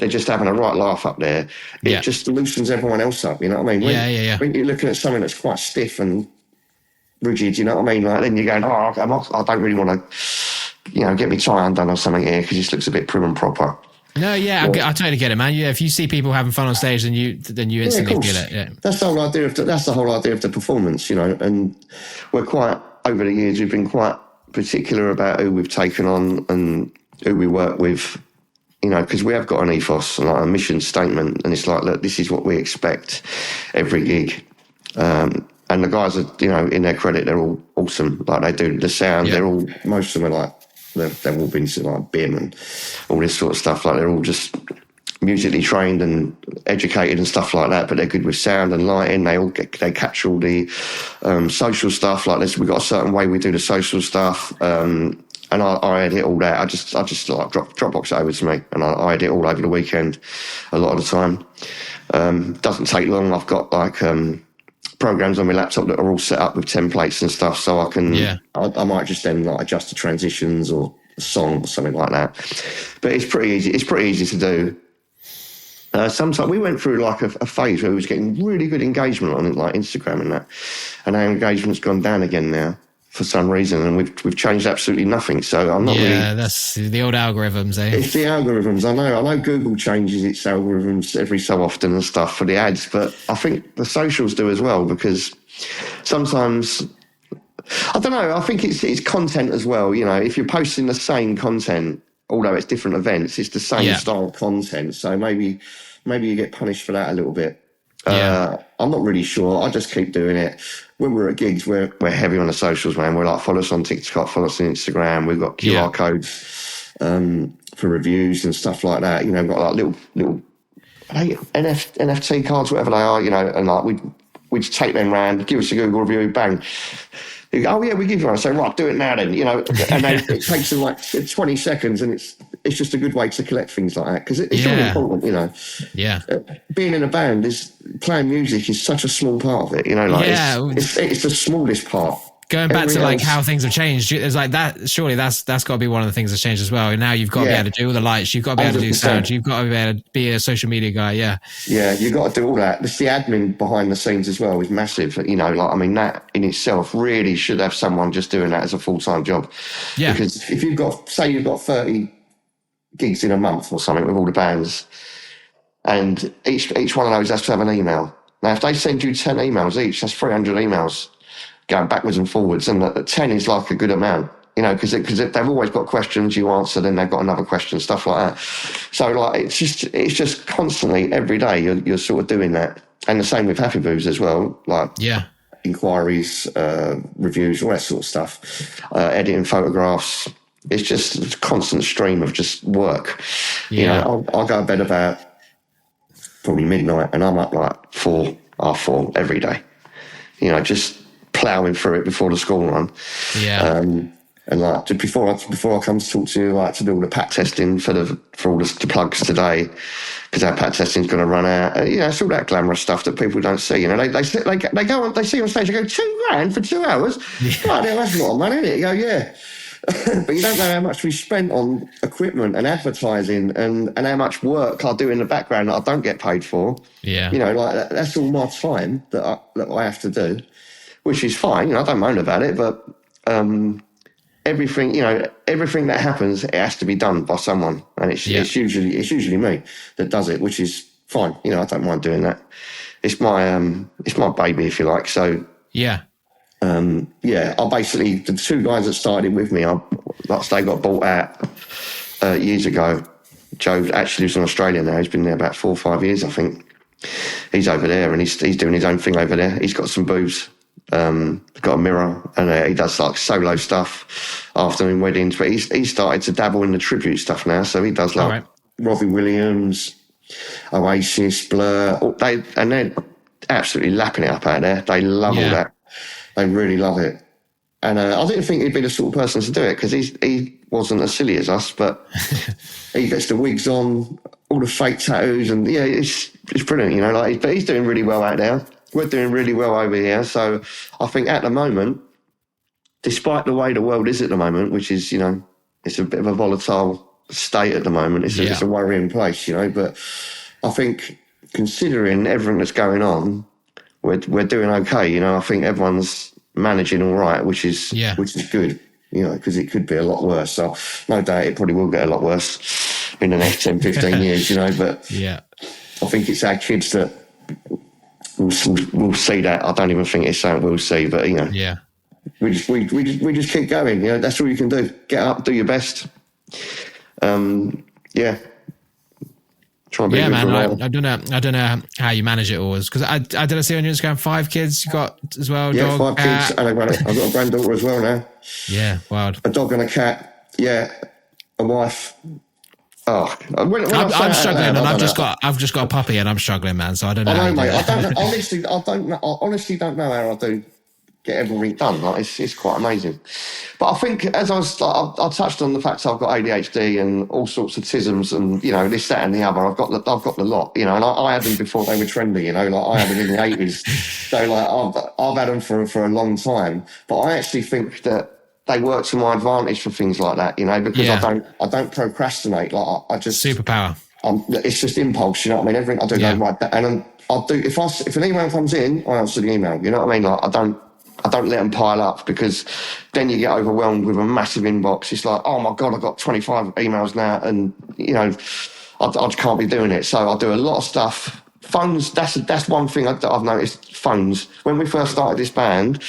just having a right laugh up there. It just loosens everyone else up, you know what I mean? When you're looking at something that's quite stiff and rigid, you know what I mean? Like, then you're going, I don't really want to, get me tie undone or something here because this looks a bit prim and proper. No, I totally get it, man. If you see people having fun on stage, then you instantly feel it. Yeah. That's the whole idea of the performance, and we're quite, over the years, we've been quite particular about who we've taken on and who we work with, because we have got an ethos and like a mission statement, and it's like, look, this is what we expect every gig. And the guys are, in their credit, they're all awesome. Like, they do the sound. They're all, most of them are like, they've all been to like BIM and all this sort of stuff. Like, they're all just musically trained and educated and stuff like that, but they're good with sound and lighting. They capture all the social stuff. Like this, we've got a certain way we do the social stuff, and I edit all that. I just like Dropbox it over to me, and I edit all over the weekend a lot of the time. Doesn't take long. I've got like programs on my laptop that are all set up with templates and stuff, so I can I might just then like adjust the transitions or a song or something like that. But it's pretty easy. It's pretty easy to do. Sometimes we went through like a phase where we was getting really good engagement on it, like Instagram and that, and our engagement's gone down again now for some reason, and we've changed absolutely nothing. So I'm not really. Yeah, that's the old algorithms, eh? It's the algorithms. I know Google changes its algorithms every so often and stuff for the ads, but I think the socials do as well, because sometimes, I don't know, I think it's content as well. If you're posting the same content although it's different events, it's the same Yeah. style of content. So maybe you get punished for that a little bit. Yeah. I'm not really sure. I just keep doing it. When we're at gigs, we're heavy on the socials, man. We're like, follow us on TikTok, follow us on Instagram. We've got QR codes for reviews and stuff like that. You know, we've got like little NFT cards, whatever they are, you know, and like we just take them round, give us a Google review, bang. You go, oh yeah, we give you one. I say, right, do it now then, you know. And then it takes them like 20 seconds, and it's just a good way to collect things like that, because it's really important, you know. Yeah. Being in a band playing music is such a small part of it, you know. Like it's the smallest part. Going back to like how things have changed, it's like that. Surely that's got to be one of the things that's changed as well. Now you've got to be able to do all the lights. You've got to be able to do 100%. Sound. You've got to be able to be a social media guy. Yeah. Yeah, you've got to do all that. The admin behind the scenes as well is massive. You know, like, I mean, that in itself really should have someone just doing that as a full-time job. Yeah. Because if you've got 30 gigs in a month or something with all the bands, and each one of those has to have an email. Now, if they send you 10 emails each, that's 300 emails. Going backwards and forwards, and 10 is like a good amount, you know, because they've always got questions you answer, then they've got another question, stuff like that. So like it's just constantly every day you're sort of doing that, and the same with Happy Booze as well, like inquiries, reviews, all that sort of stuff, editing photographs. It's just a constant stream of just work. You know, I'll go to bed about probably midnight, and I'm up like 4:30 every day. You know, just ploughing through it before the school run. And like before I come to talk to you, like to do all the pat testing for all the plugs today, because our pat testing's going to run out. You know, it's all that glamorous stuff that people don't see. You know, they go on, they see on stage, they go, $2,000 for 2 hours. Right, that's a lot of money, isn't it? You go, yeah. But you don't know how much we spent on equipment and advertising and how much work I do in the background that I don't get paid for. Yeah. You know, like that's all my time that I have to do, which is fine. You know, I don't moan about it, but everything that happens, it has to be done by someone, and it's usually me that does it, which is fine. You know, I don't mind doing that. It's my baby, if you like. So I basically, the two guys that started with me, they got bought out years ago. Joe actually lives in Australia now. He's been there about 4 or 5 years, I think. He's over there, and he's doing his own thing over there. He's got some booths. Got a mirror, and he does like solo stuff, afternoon weddings, but he's started to dabble in the tribute stuff now, so he does like Robbie Williams, Oasis, Blur, and they're absolutely lapping it up out there. They love all that. They really love it. And I didn't think he'd be the sort of person to do it, because he wasn't as silly as us, but he gets the wigs on, all the fake tattoos, and it's brilliant, you know. Like, but he's doing really well out there. We're doing really well over here. So I think at the moment, despite the way the world is at the moment, which is, you know, it's a bit of a volatile state at the moment. It's a worrying place, you know. But I think considering everything that's going on, we're doing okay. You know, I think everyone's managing all right, which is good, you know, because it could be a lot worse. So no doubt it probably will get a lot worse in the next 10, 15 years, you know. But I think it's our kids that we'll see that. I don't even think it's something we'll see, but you know, we just keep going. You know, that's all you can do. Get up, do your best. Try and be man. I don't know how you manage it all, because I didn't see on your Instagram 5 kids you got as well. Yeah, dog, 5 kids, and I've got a granddaughter as well now. Yeah, wild. A dog and a cat. Yeah, a wife. Oh, I'm struggling, and I've just got a puppy, and I'm struggling, man. So I don't know. I know, mate. I honestly don't know how I do get everything done. Like, it's quite amazing. But I think, as I touched on the fact I've got ADHD and all sorts of tisms, and you know, this, that, and the other. I've got the lot. You know, and I had them before they were trendy. You know, like I had them in the 80s. So like I've had them for a long time. But I actually think that they work to my advantage for things like that, you know, because I don't procrastinate. Like I just superpower. It's just impulse, you know what I mean? everything I do goes right back, and I'll do if an email comes in, I answer the email. You know what I mean? Like I don't let them pile up, because then you get overwhelmed with a massive inbox. It's like, oh my god, I've got 25 emails now, and you know, I just can't be doing it. So I do a lot of stuff. Phones. That's one thing that I've noticed. Phones. When we first started this band,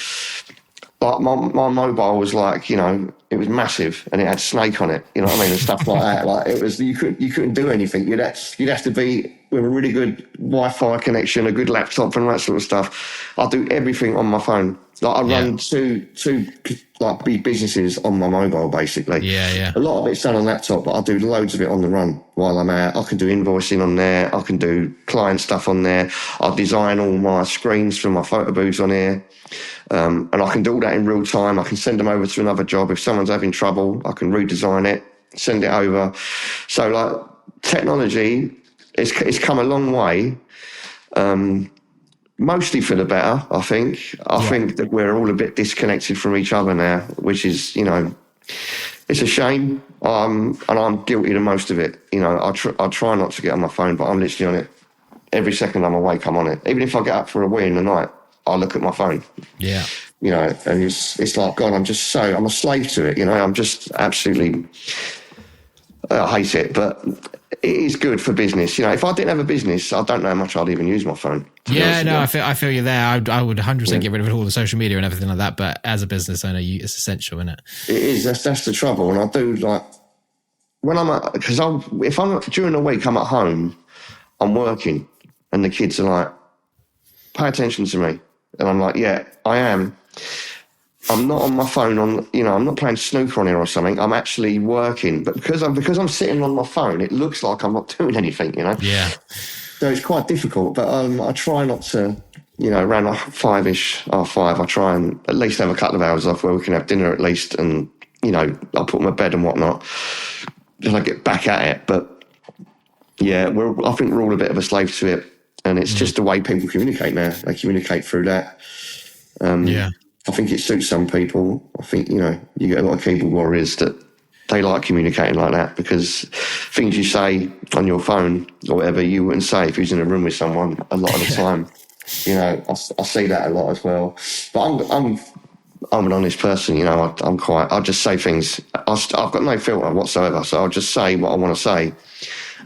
like my mobile was like, you know, it was massive, and it had Snake on it. You know what I mean, and stuff like that. Like it was, you couldn't do anything. You'd have to be with a really good Wi-Fi connection, a good laptop, and all that sort of stuff. I do everything on my phone. Like I run two like big businesses on my mobile, basically. Yeah. A lot of it's done on laptop, but I do loads of it on the run while I'm out. I can do invoicing on there. I can do client stuff on there. I design all my screens for my photo booths on here. And I can do all that in real time. I can send them over to another job. If someone's having trouble, I can redesign it, send it over. So like technology, it's come a long way. Mostly for the better, I think. I think that we're all a bit disconnected from each other now, which is, you know, it's a shame. And I'm guilty to most of it. You know, I try not to get on my phone, but I'm literally on it. Every second I'm awake, I'm on it. Even if I get up for a wee in the night, I look at my phone. Yeah. You know, and it's like, God, I'm a slave to it, you know. I'm just absolutely, I hate it, but it is good for business. You know, if I didn't have a business, I don't know how much I'd even use my phone. Yeah, no, I feel you there. I would 100% get rid of all the social media and everything like that. But as a business owner, it's essential, isn't it? It is. That's the trouble. And I do like when if I'm during the week, I'm at home, I'm working, and the kids are like, pay attention to me. And I'm like, yeah, I am. I'm not on my phone I'm not playing snooker on here or something. I'm actually working. But because I'm sitting on my phone, it looks like I'm not doing anything, you know? Yeah. So it's quite difficult. But I try not to, you know, around 5-ish, half 5, I try and at least have a couple of hours off where we can have dinner at least. And, you know, I'll put my bed and whatnot. Then I get back at it. But, yeah, I think we're all a bit of a slave to it. And it's just the way people communicate now. They communicate through that. I think it suits some people. I think, you know, you get a lot of keyboard warriors that they like communicating like that because things you say on your phone or whatever you wouldn't say if you was in a room with someone a lot of the time. You know, I see that a lot as well. But I'm an honest person, you know. I just say things. I've got no filter whatsoever, so I'll just say what I want to say,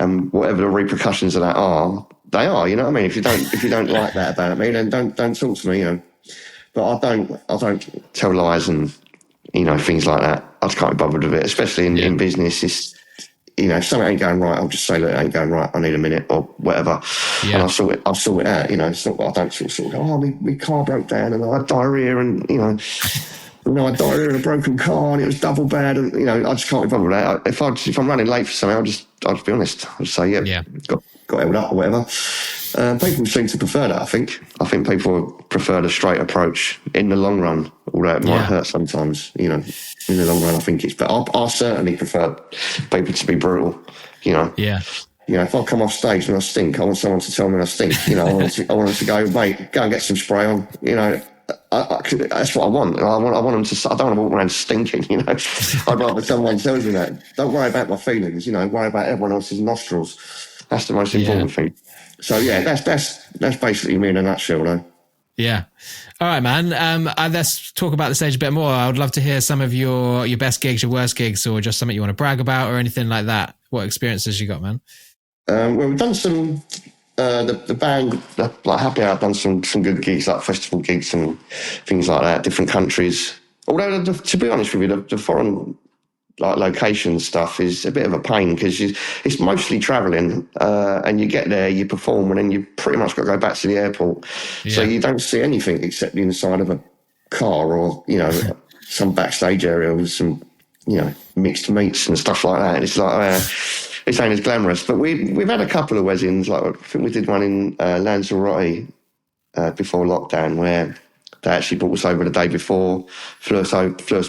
and whatever the repercussions of that are, they are. You know what I mean? If you don't like that about me, then don't talk to me. You know. But I don't tell lies and, you know, things like that. I just can't be bothered with it, especially in business. It's, you know, if something ain't going right, I'll just say, look, it ain't going right. I need a minute or whatever. Yeah. And I'll sort it out, you know. It's not, I don't sort of go, my car broke down and I had diarrhea and, you know, I had diarrhea in a broken car and it was double bad. And, you know, I just can't be bothered with that. If I'm running late for something, I'll just be honest. I'll just say, got held up or whatever. People seem to prefer that, I think. I think people prefer the straight approach in the long run, although it might hurt sometimes, you know. In the long run, I think it's... But I certainly prefer people to be brutal, you know. Yeah. You know, if I come off stage and I stink, I want someone to tell me I stink. You know, I want them to go, mate, go and get some spray on. You know, that's what I want. I want them to... I don't want to walk around stinking, you know. I'd rather someone tells me that. Don't worry about my feelings, you know. Worry about everyone else's nostrils. That's the most important thing. So yeah, that's basically me in a nutshell, though. Yeah. All right, man. Let's talk about the stage a bit more. I would love to hear some of your best gigs, your worst gigs, or just something you want to brag about or anything like that. What experiences you got, man? Well, we've done some, the band, like Happy Hour, I've done some good gigs, like festival gigs and things like that, different countries. Although, to be honest with you, the foreign like location stuff is a bit of a pain because it's mostly travelling and you get there, you perform, and then you pretty much got to go back to the airport. So you don't see anything except the inside of a car or, you know, some backstage area with some, you know, mixed meats and stuff like that. And it's like, it ain't as glamorous. But we've had a couple of weddings. Like I think we did one in Lanzarote before lockdown where they actually brought us over the day before, flew us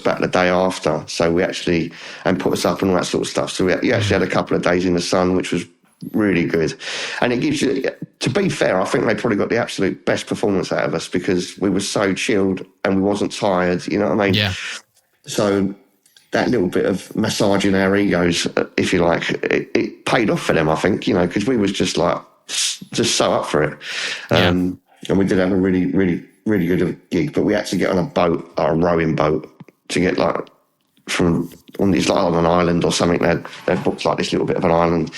back the day after. So we actually, and put us up and all that sort of stuff. So you actually had a couple of days in the sun, which was really good. And it gives you, to be fair, I think they probably got the absolute best performance out of us because we were so chilled and we wasn't tired, you know what I mean? Yeah. So that little bit of massaging our egos, if you like, it paid off for them, I think, you know, because we was just so up for it. And we did have a really, really, really good gig, but we had to get on a boat, or a rowing boat, to get like from on an island or something. They'd booked like this little bit of an island,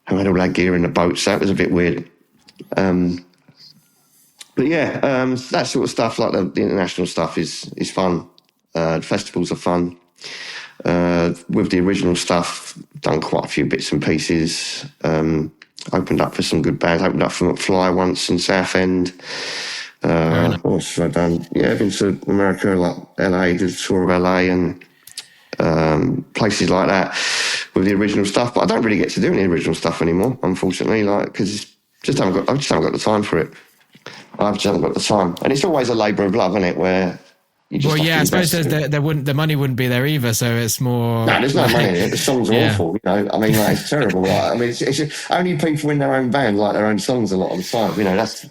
and we had all that gear in the boat, so that was a bit weird. But yeah, that sort of stuff, like the international stuff, is fun. Festivals are fun. With the original stuff, done quite a few bits and pieces. Opened up for some good bands. Opened up for McFly once in Southend. What else have I done? Yeah, I've been to America, like LA, did a tour of LA and places like that with the original stuff. But I don't really get to do any original stuff anymore, unfortunately, because I just haven't got the time for it. I just haven't got the time, and it's always a labour of love, isn't it? Where you just I suppose the money wouldn't be there either, so it's more. No, there's no money in it. The songs are awful, you know. I mean, like, it's terrible. Right? I mean, it's only people in their own band like their own songs a lot of the time. You know, that's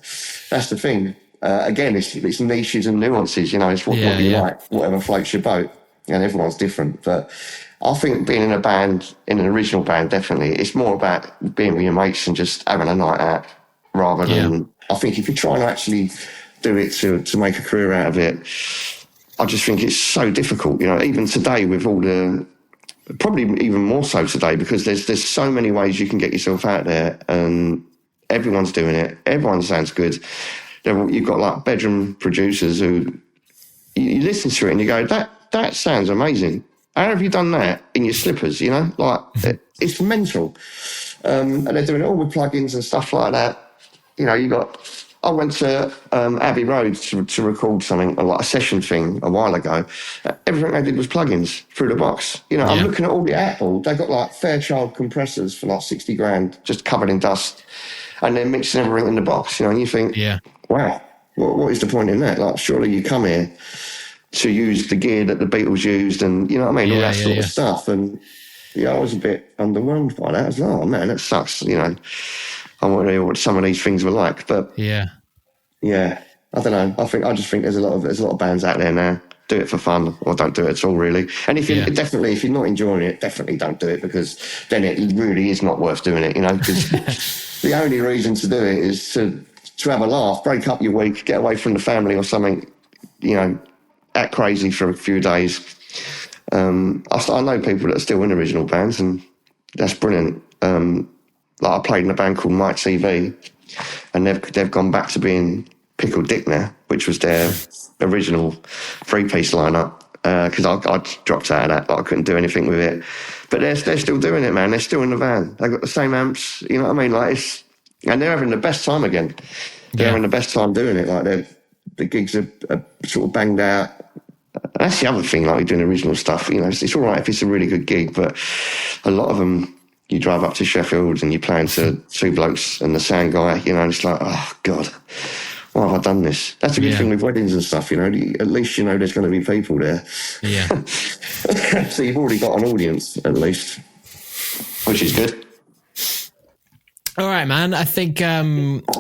the thing. Again, it's niches and nuances. You know, it's what you like, whatever floats your boat, and everyone's different. But I think being in a band, in an original band, definitely, it's more about being with your mates and just having a night out rather than. I think if you're trying to actually do it to make a career out of it, I just think it's so difficult. You know, even today with all the, probably even more so today, because there's so many ways you can get yourself out there, and everyone's doing it. Everyone sounds good. You've got like bedroom producers who you listen to it and you go, that sounds amazing. How have you done that in your slippers? You know, like it's mental. And they're doing it all with plugins and stuff like that. You know, I went to Abbey Road to record something, like a session thing a while ago. Everything they did was plugins through the box. You know, I'm looking at all the Apple. They got like Fairchild compressors for like 60 grand, just covered in dust. And they're mixing everything in the box, you know, and you think, wow, what is the point in that? Like, surely you come here to use the gear that the Beatles used and, you know what I mean, all that sort of stuff. And, I was a bit underwhelmed by that. I was like, oh, man, that sucks, you know. I wonder what some of these things were like. But, I don't know. I just think there's a lot of bands out there now. Do it for fun or don't do it at all, really. And if you're not enjoying it, definitely don't do it, because then it really is not worth doing it, you know, because the only reason to do it is to have a laugh, break up your week, get away from the family or something, you know, act crazy for a few days. I know people that are still in original bands, and that's brilliant. Like I played in a band called Mike TV, and they've gone back to being Pickle Dick now, which was their original three-piece lineup, because I dropped out of that. Like, I couldn't do anything with it. But they're still doing it, man. They're still in the van. They've got the same amps, you know what I mean? Like, and they're having the best time again. They're having the best time doing it. Like, the gigs are sort of banged out. That's the other thing, like, doing original stuff. You know, it's all right if it's a really good gig, but a lot of them, you drive up to Sheffield and you're playing to two blokes and the sound guy, you know, and it's like, oh, God, why have I done this? That's a good thing with weddings and stuff, you know. At least you know there's going to be people there. Yeah. So you've already got an audience, at least, which is good. All right, man. I think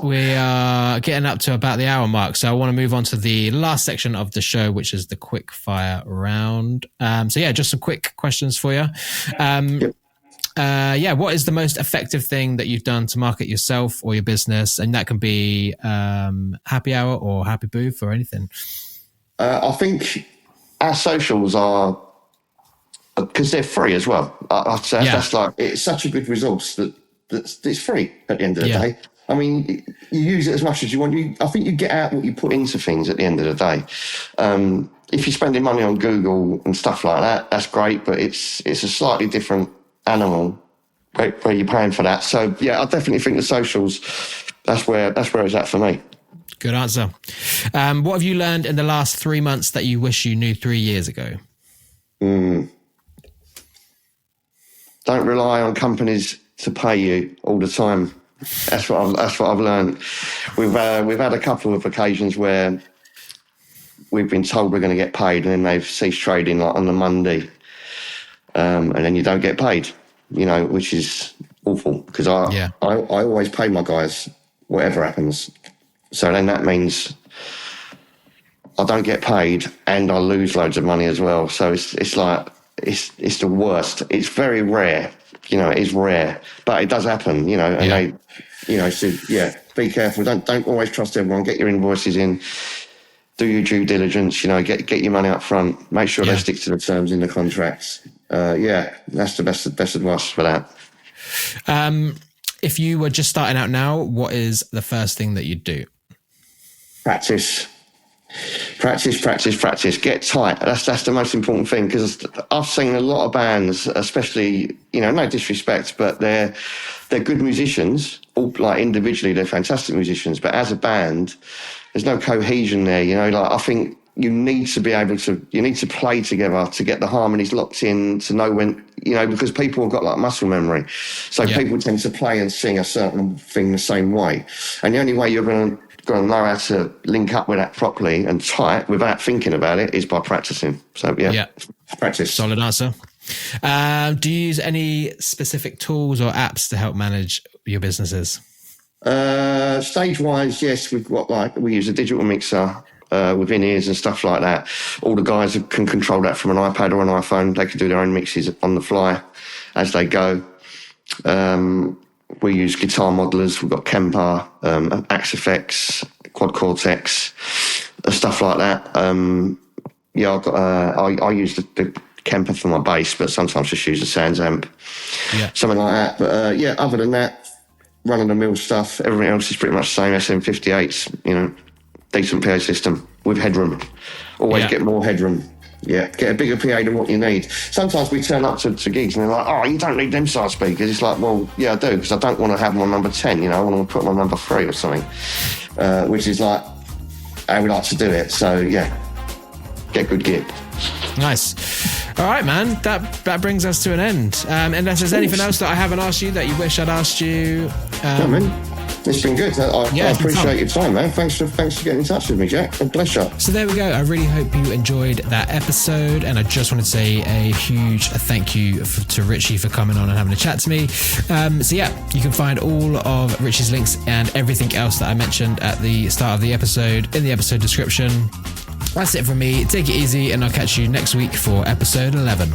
we are getting up to about the hour mark, so I want to move on to the last section of the show, which is the quick fire round. Just some quick questions for you. What is the most effective thing that you've done to market yourself or your business? And that can be happy hour or happy booth or anything. I think our socials are, because they're free as well. I'd say that's like, it's such a good resource that it's free at the end of the day. I mean, you use it as much as you want. I think you get out what you put into things at the end of the day. If you're spending money on Google and stuff like that, that's great, but it's a slightly different animal where you're paying for that. So I definitely think the socials, that's where it's at for me. Good answer. What have you learned in the last 3 months that you wish you knew 3 years ago? Don't rely on companies to pay you all the time. That's what I've learned. We've had a couple of occasions where we've been told we're going to get paid, and then they've ceased trading like on the Monday. And then you don't get paid, you know, which is awful, because I always pay my guys whatever happens. So then that means I don't get paid and I lose loads of money as well. So it's like, it's the worst. It's very rare, you know, it is rare, but it does happen, you know, and they, you know, so be careful. Don't always trust everyone. Get your invoices in. Do your due diligence, you know, get your money up front. Make sure they stick to the terms in the contracts. That's the best advice for that. If you were just starting out now, what is the first thing that you'd do? Practice. Practice. Get tight. That's the most important thing, because I've seen a lot of bands, especially, no disrespect, but they're good musicians. All, like, individually, they're fantastic musicians, but as a band, there's no cohesion there. Like, I think you need to be able to, play together to get the harmonies locked in, to know when, because people have got like muscle memory. So people tend to play and sing a certain thing the same way. And the only way you're going to know how to link up with that properly and tight without thinking about it is by practicing. So practice. Solid answer. Do you use any specific tools or apps to help manage your businesses? Stage wise, yes, we use a digital mixer with in-ears and stuff like that. All the guys can control that from an iPad or an iPhone. They can do their own mixes on the fly as they go. We use guitar modelers. We've got Kemper, Axe Effects, Quad Cortex, stuff like that. I've got. I use the Kemper for my bass, but sometimes just use the Sans amp, something like that. But other than that, run-of-the-mill stuff. Everything else is pretty much the same. SM58s, decent PA system with headroom. Always get more headroom. Yeah, get a bigger PA than what you need. Sometimes we turn up to gigs and they're like, "Oh, you don't need them size speakers." It's like, well, yeah, I do, because I don't want to have them on number 10. I want to put them on number 3 or something, which is like how we like to do it. So get good gear. Nice. All right, man. That brings us to an end. Unless there's anything else that I haven't asked you that you wish I'd asked you. No, man. It's been good. I appreciate your time, man. Thanks for getting in touch with me, Jack. A pleasure. So there we go. I really hope you enjoyed that episode, and I just wanted to say a huge thank you to Richie for coming on and having a chat to me. You can find all of Richie's links and everything else that I mentioned at the start of the episode in the episode description. That's it from me. Take it easy, and I'll catch you next week for episode 11.